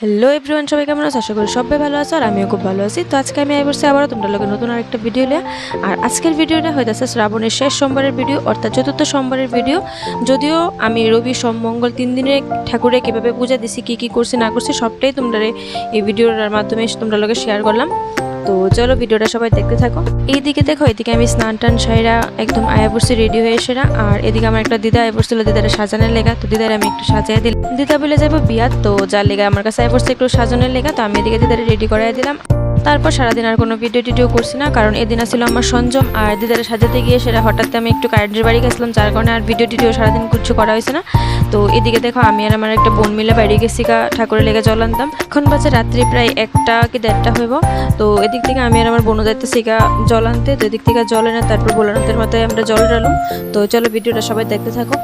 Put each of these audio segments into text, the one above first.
Hello everyone, সবাই কেমন আছো? আশা করি সবাই ভালো আছো আর আমিও খুব ভালো আছি। তো আজকে আমি বসে আবারও তোমরা লোকের নতুন আরেকটা ভিডিও নিয়ে। আর আজকের ভিডিওটা হইতেছে শ্রাবণের শেষ সোমবারের ভিডিও, অর্থাৎ চতুর্থ সোমবারের ভিডিও। যদিও আমি রবি সোম মঙ্গল 3 দিনের ঠাকুরে কীভাবে পূজা দিছি, কী করছি না করছি সবটাই তোমরা এই ভিডিওর মাধ্যমে তোমরা লোকে শেয়ার করলাম। তো চলো ভিডিওটা সবাই দেখতে থাকো। এইদিকে দেখো, এদিকে আমি স্নান টান সাইরা একদম আয়া পড়ছি রেডি হয়ে সেরা। আর এদিকে আমার একটা দিদা আয়া পড়ছিল, দিদারে সাজানোর লেগা। তো দিদারে আমি একটু সাজিয়ে দিলাম, দিদা বলে যাবো বিয়াত, তো যার লেগা আমার কাছে আয়া পড়ছে একটু সাজানোর লেগা। তো আমি এদিকে দিদারে রেডি করাই দিলাম। তারপর সারাদিন আর কোনো ভিডিও করছি না, কারণ এদিন আসছিল আমার সঞ্জম। আর দিদারে সাজাতে গিয়ে সেটা হঠাৎ আমি একটু কারেন্টের বাড়ি গেছিলাম, যার কারণে আর ভিডিও সারাদিন কিছু করা হয়েছে না। তো এদিকে দেখো, আমি আর আমার একটা বোন মিলে বাইরে গেছি ঠাকুরের লেগে জল আনতাম। এখন বাজে রাত্রি প্রায় 1টা কি 1:30 হইব। তো এদিক থেকে আমি আর আমার বোনও যাইতেছি জল আনতে। তো এদিক থেকে জল এনে তারপর বোলানাথের মাথায় আমরা জল ঢালুম। তো চলো ভিডিওটা সবাই দেখতে থাকো।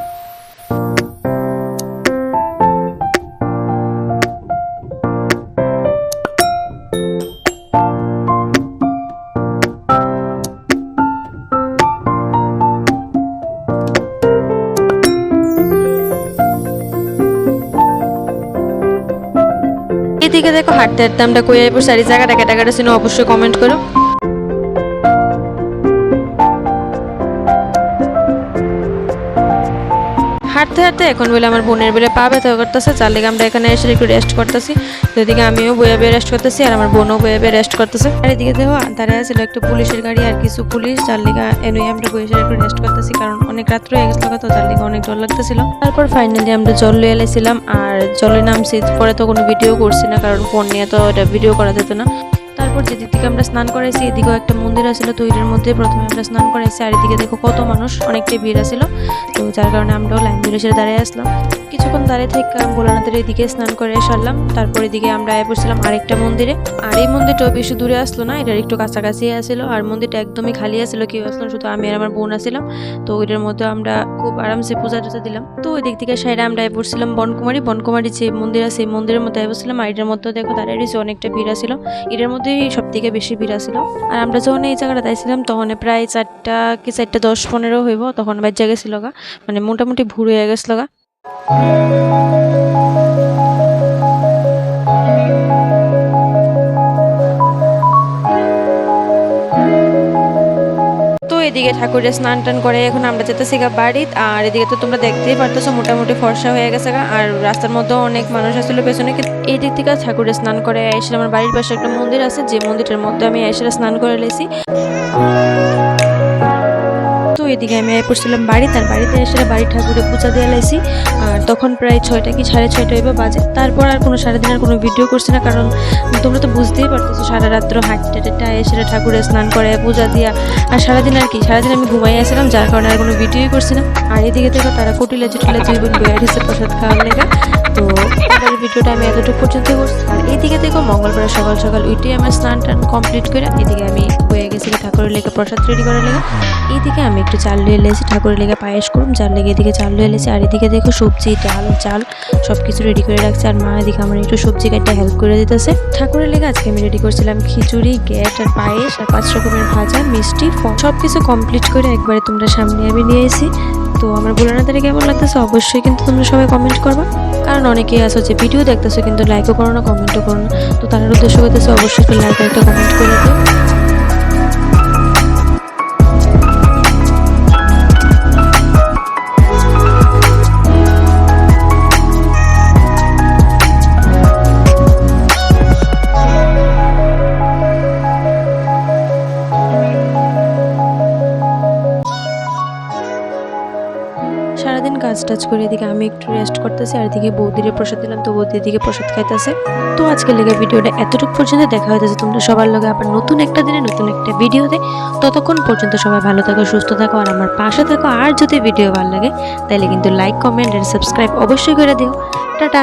এদিকে দেখো, হাঁটতে হাঁটতে আমরা কই আইব সারি জায়গাটা কেটাকাটা ছিল অবশ্যই কমেন্ট করো। হাঁটতে হাঁটতে এখন বলে আমার বোনের বলে পা ব্যথা করতেছে, যার লেগে আমরা এখানে এসে একটু রেস্ট করতেছি। এদিকে আমিও বইয়া রেস্ট করতেছি আর আমার বোনও বইয়া রেস্ট করতেছে। আর এদিকে দেখো দাঁড়ায় ছিল একটা পুলিশের গাড়ি আর কিছু পুলিশ, যার লেগে এনে আমরা বইয়া একটু রেস্ট করতেছি, কারণ অনেক রাত্র হয়ে গেছিল, তো যার লেগে অনেক জল লাগতেছিল। তারপর ফাইনালি আমরা জল লয়ে এলাইছিলাম আর জলে নামছি। পরে তো কোনো ভিডিও করছি না, কারণ ফোন নিয়ে তো এটা ভিডিও করা যেত না। তারপর যেদিক থেকে আমরা স্নান করাইছি, এদিকেও একটা মন্দির আছিল, তো এর মধ্যে প্রথমে আমরা স্নান করাইছি। আর এদিকে দেখো কত মানুষ, অনেকটাই ভিড় আছিল। তো যার কারণে আমরাও লাইন ধরে সেটা দাঁড়িয়ে আসলাম। কিছুক্ষণ দাঁড়িয়ে থেকে ভোলানাথের এদিকে স্নান করে সারলাম। তারপর এদিকে আমরা পড়ছিলাম আরেকটা মন্দিরে। আর এই মন্দিরটাও বেশি দূরে আসলো না, এটার একটু কাছাকাছি আসলো। আর মন্দিরটা একদমই খালি আসলো, কেউ আসলো শুধু আমি আর আমার বোন আসছিলাম। তো ওইটার মধ্যে আমরা খুব আরামসে পূজা টুজা দিলাম। তো ওই দিক থেকে সাইডে আমরা পড়ছিলাম বনকুমারী যে মন্দির আছে, এই মন্দিরের মধ্যে বসছিলাম। আর এটার মধ্যে দেখো দাঁড়িয়ে অনেকটা ভিড় আসলো, এটার মধ্যে সব থেকে বেশি ভিড় আসছিল। আর আমরা যখন এই জায়গাটা দাঁড়িয়েছিলাম তখন প্রায় 4টা কি 4:10-15 হইব, তখন বাজ্যা গেছিল গা, মানে মোটামুটি ভুর হয়ে গেছিল গা। এদিকে ঠাকুরের স্নান টান করে এখন আমরা যেতেছি বাড়িত। আর এদিকে তো তোমরা দেখতেই পারতেছো মোটামুটি ফর্সা হয়ে গেছে গা। আর রাস্তার মধ্যেও অনেক মানুষ আসলে পেছনে। এই দিক থেকে ঠাকুরের স্নান করে এসে আমার বাড়ির পাশে একটা মন্দির আছে, যে মন্দিরটার মধ্যে আমি এসে স্নান করে লেছি। তো এদিকে আমি পড়ছিলাম বাড়ি, তার বাড়িতে এসে বাড়ির ঠাকুরের পূজা দিয়ে লাইছি। আর তখন প্রায় 6টা কি 6:30 হইব বাজে। তারপর আর কোনো সারাদিন আর কোনো ভিডিও করছি না, কারণ তোমরা তো বুঝতেই পারতেছো সারা রাত্র হাঁটতে এসে ঠাকুরের স্নান করে পূজা দিয়া। আর সারাদিন আমি ঘুমাই আসছিলাম, যার কারণে আর কোনো ভিডিওই করছি না। আর এদিকে থেকে তারা কুটিলে দুই বোন বইয়া দিচ্ছে প্রসাদ খাওয়ার লেগা। তো ভিডিওটা আমি এতটুকু পর্যন্ত করছি। আর এইদিকে থেকে মঙ্গলবার সকাল সকাল উঠেই আমার স্নান টান কমপ্লিট করে এদিকে আমি হয়ে গেছি ঠাকুরের লেগে প্রসাদ রেডি করার লেগে। এইদিকে আমি একটু চাল লুয়ে এলেছি ঠাকুরের লেগে পায়েস করুম, যার লেগে এদিকে চাল লুয়ে এলেছি। আর এদিকে দেখো সবজি ডাল চাল সব কিছু রেডি করে রাখছে। আর মা এদিকে আমার একটু সবজি কাটতে হেল্প করে দিতেছে। ঠাকুরের লেগে আজকে আমি রেডি করছিলাম খিচুড়ি, গ্যাট আর পায়েস আর 5 রকমের ভাজা, মিষ্টি, ফল সব কিছু কমপ্লিট করে একবারে তোমরা সামনে আমি নিয়ে এসেছি। তো আমার ভোলানাথের কেমন লাগতেছে অবশ্যই কিন্তু তোমরা সবাই কমেন্ট করবা, কারণ অনেকেই আছো যে ভিডিও দেখতেছো কিন্তু লাইকও করো না, কমেন্টও করো না। তো তার উদ্দেশ্য করতেছে অবশ্যই একটা লাইক একটা কমেন্ট করে দিও। সারাদিন কাজ টাজ করে এদিকে আমি একটু রেস্ট করতেছি। আর এদিকে বৌদিরে প্রসাদ দিলাম, তো বৌদি এদিকে প্রসাদ খাইতেছে। তো আজকে লেগে ভিডিওটা এতটুকু পর্যন্ত দেখা হইতেছে। তোমরা সবার লগে আবার নতুন একটা দিনে নতুন একটা ভিডিওতে। ততক্ষণ পর্যন্ত সবাই ভালো থাকো, সুস্থ থাকো আর আমার পাশে থাকো। আর যদি ভিডিও ভালো লাগে তাহলে কিন্তু লাইক কমেন্ট আর সাবস্ক্রাইব অবশ্যই করে দিও। টাটা।